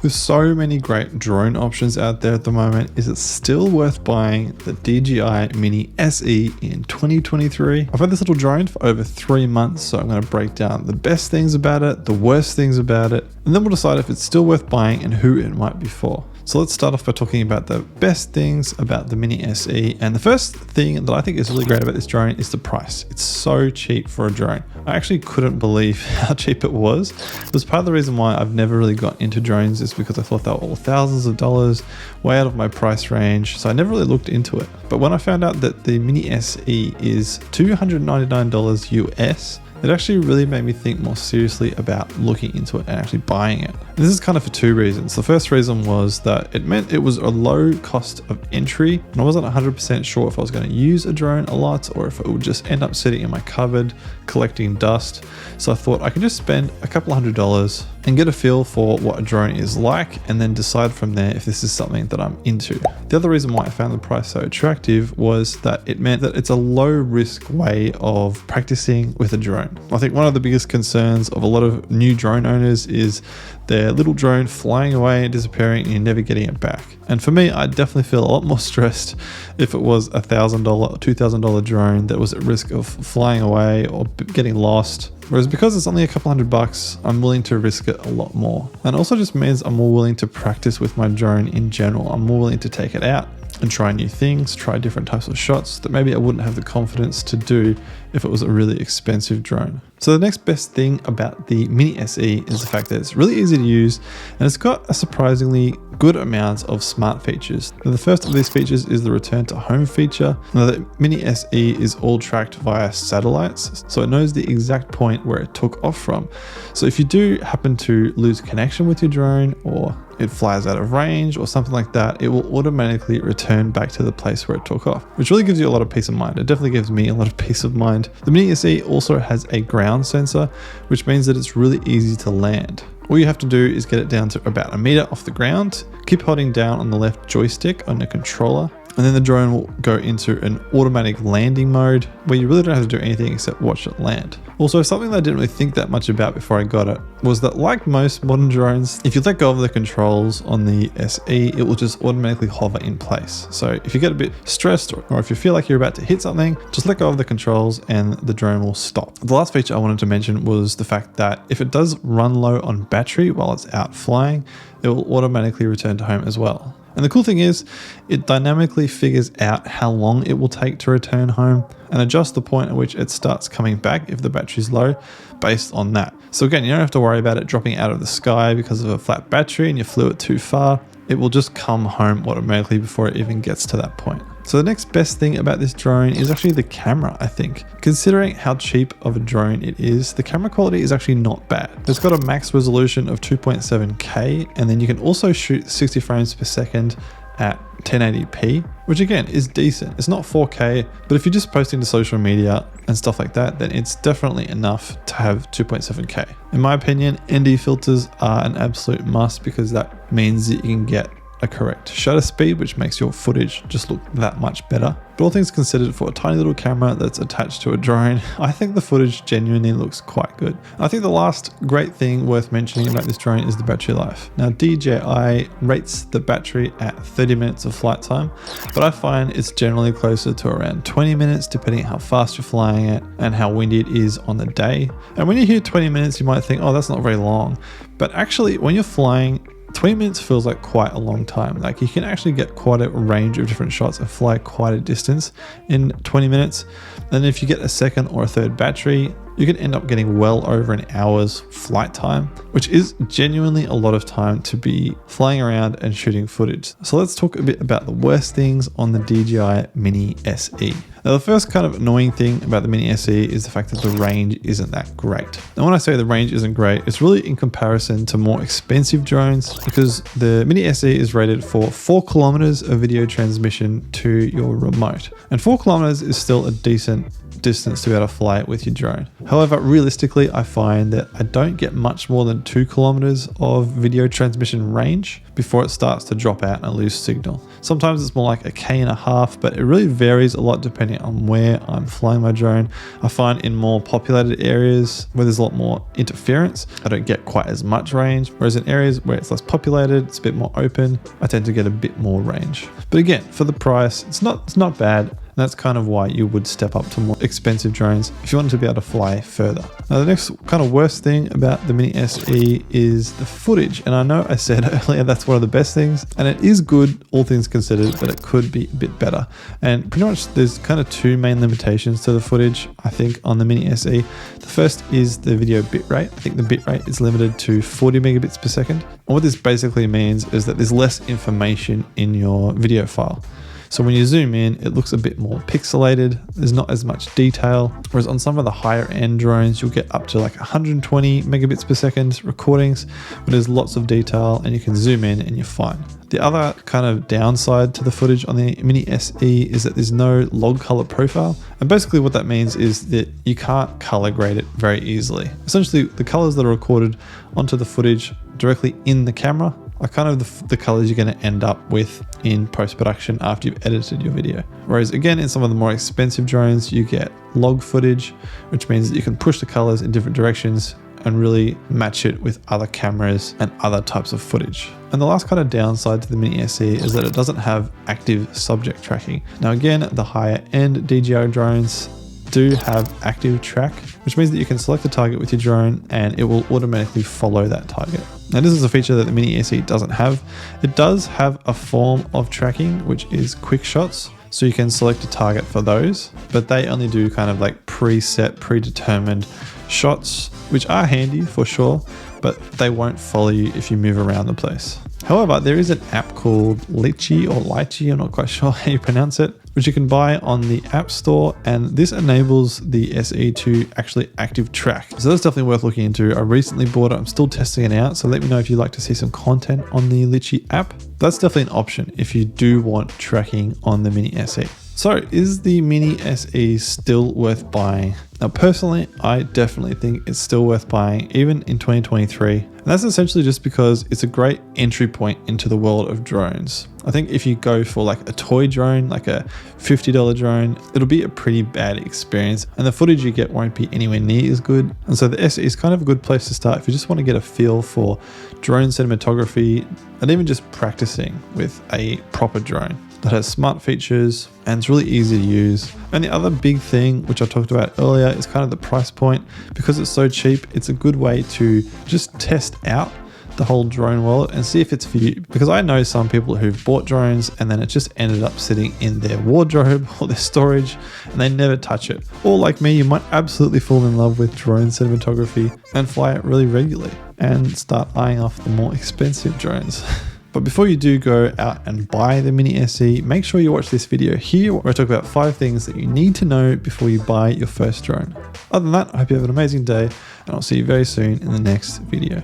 With so many great drone options out there at the moment, is it still worth buying the DJI Mini SE in 2023? I've had this little drone for over 3 months, so I'm going to break down the best things about it, the worst things about it, and then we'll decide if it's still worth buying and who it might be for. So let's start off by talking about the best things about the Mini SE. And the first thing that I think is really great about this drone is the price. It's so cheap for a drone. I actually couldn't believe how cheap it was. It was part of the reason why I've never really got into drones, is because I thought they were all thousands of dollars, way out of my price range. So I never really looked into it. But when I found out that the Mini SE is $299 US, it actually really made me think more seriously about looking into it and actually buying it. And this is kind of for two reasons. The first reason was that it meant it was a low cost of entry, and I wasn't 100% sure if I was going to use a drone a lot or if it would just end up sitting in my cupboard collecting dust. So I thought I could just spend a couple $100 and get a feel for what a drone is like, and then decide from there if this is something that I'm into. The other reason why I found the price so attractive was that it meant that it's a low risk way of practicing with a drone. I think one of the biggest concerns of a lot of new drone owners is their little drone flying away and disappearing and you're never getting it back. And for me, I definitely feel a lot more stressed if it was $1,000 or $2,000 drone that was at risk of flying away or getting lost. Whereas because it's only a couple $100, I'm willing to risk it a lot more. And it also just means I'm more willing to practice with my drone in general. I'm more willing to take it out and try new things, try different types of shots that maybe I wouldn't have the confidence to do if it was a really expensive drone. So the next best thing about the Mini SE is the fact that it's really easy to use and it's got a surprisingly good amount of smart features. Now, the first of these features is the return to home feature. Now, the Mini SE is all tracked via satellites, so it knows the exact point where it took off from. So if you do happen to lose connection with your drone, or it flies out of range or something like that, it will automatically return back to the place where it took off, which really gives you a lot of peace of mind. It definitely gives me a lot of peace of mind. The Mini SE also has a ground sensor, which means that it's really easy to land. All you have to do is get it down to about 1 meter off the ground, keep holding down on the left joystick on the controller, and then the drone will go into an automatic landing mode where you really don't have to do anything except watch it land. Also, something that I didn't really think that much about before I got it was that, like most modern drones, if you let go of the controls on the SE, it will just automatically hover in place. So if you get a bit stressed or if you feel like you're about to hit something, just let go of the controls and the drone will stop. The last feature I wanted to mention was the fact that if it does run low on battery while it's out flying, it will automatically return to home as well. And the cool thing is, it dynamically figures out how long it will take to return home and adjusts the point at which it starts coming back if the battery's low based on that. So again, you don't have to worry about it dropping out of the sky because of a flat battery and you flew it too far. It will just come home automatically before it even gets to that point. So the next best thing about this drone is actually the camera, I think. Considering how cheap of a drone it is, the camera quality is actually not bad. It's got a max resolution of 2.7K, and then you can also shoot 60 frames per second at 1080p, which again is decent. It's not 4K, but if you're just posting to social media and stuff like that, then it's definitely enough to have 2.7K. In my opinion, ND filters are an absolute must because that means that you can get a correct shutter speed, which makes your footage just look that much better. But all things considered, for a tiny little camera that's attached to a drone, I think the footage genuinely looks quite good. I think the last great thing worth mentioning about this drone is the battery life. Now, DJI rates the battery at 30 minutes of flight time, but I find it's generally closer to around 20 minutes depending on how fast you're flying it and how windy it is on the day. And when you hear 20 minutes, you might think, oh, that's not very long. But actually, when you're flying, 20 minutes feels like quite a long time. Like, you can actually get quite a range of different shots and fly quite a distance in 20 minutes. And if you get a second or a third battery, you can end up getting well over an hour's flight time, which is genuinely a lot of time to be flying around and shooting footage. So let's talk a bit about the worst things on the DJI Mini SE. Now, the first kind of annoying thing about the Mini SE is the fact that the range isn't that great. Now, when I say the range isn't great, it's really in comparison to more expensive drones, because the Mini SE is rated for 4 kilometers of video transmission to your remote. And 4 kilometers is still a decent distance to be able to fly it with your drone. However, realistically, I find that I don't get much more than 2 kilometers of video transmission range before it starts to drop out and lose signal. Sometimes it's more like 1.5 km, but it really varies a lot depending on where I'm flying my drone. I find in more populated areas where there's a lot more interference, I don't get quite as much range, whereas in areas where it's less populated, it's a bit more open, I tend to get a bit more range. But again, for the price, it's not bad. And that's kind of why you would step up to more expensive drones if you wanted to be able to fly further. Now, the next kind of worst thing about the Mini SE is the footage. And I know I said earlier that's one of the best things, and it is good, all things considered, but it could be a bit better. And pretty much there's kind of 2 main limitations to the footage, I think, on the Mini SE. The first is the video bitrate. I think the bitrate is limited to 40 megabits per second. And what this basically means is that there's less information in your video file. So when you zoom in, it looks a bit more pixelated. There's not as much detail. Whereas on some of the higher end drones, you'll get up to like 120 megabits per second recordings, but there's lots of detail and you can zoom in and you're fine. The other kind of downside to the footage on the Mini SE is that there's no log color profile. And basically what that means is that you can't color grade it very easily. Essentially, the colors that are recorded onto the footage directly in the camera are kind of the colors you're going to end up with in post-production after you've edited your video. Whereas again, in some of the more expensive drones, you get log footage, which means that you can push the colors in different directions and really match it with other cameras and other types of footage. And the last kind of downside to the Mini SE is that it doesn't have active subject tracking. Now again, the higher end DJI drones do have active track, which means that you can select a target with your drone and it will automatically follow that target. Now this is a feature that the Mini SE doesn't have. It does have a form of tracking, which is quick shots. So you can select a target for those, but they only do kind of like predetermined shots, which are handy for sure, but they won't follow you if you move around the place. However, there is an app called Litchi or Litchi, I'm not quite sure how you pronounce it, which you can buy on the App Store, and this enables the SE to actually active track. So that's definitely worth looking into. I recently bought it, I'm still testing it out, so let me know if you'd like to see some content on the Litchi app. That's definitely an option if you do want tracking on the Mini SE. So is the Mini SE still worth buying? Now personally, I definitely think it's still worth buying even in 2023. And that's essentially just because it's a great entry point into the world of drones. I think if you go for like a toy drone, like a $50 drone, it'll be a pretty bad experience and the footage you get won't be anywhere near as good. And so the SE is kind of a good place to start if you just want to get a feel for drone cinematography and even just practicing with a proper drone that has smart features and it's really easy to use. And the other big thing, which I talked about earlier, is kind of the price point. Because it's so cheap, it's a good way to just test out the whole drone world and see if it's for you. Because I know some people who've bought drones and then it just ended up sitting in their wardrobe or their storage and they never touch it. Or like me, you might absolutely fall in love with drone cinematography and fly it really regularly and start eyeing off the more expensive drones. But before you do go out and buy the Mini SE, make sure you watch this video here where I talk about 5 things that you need to know before you buy your first drone. Other than that, I hope you have an amazing day and I'll see you very soon in the next video.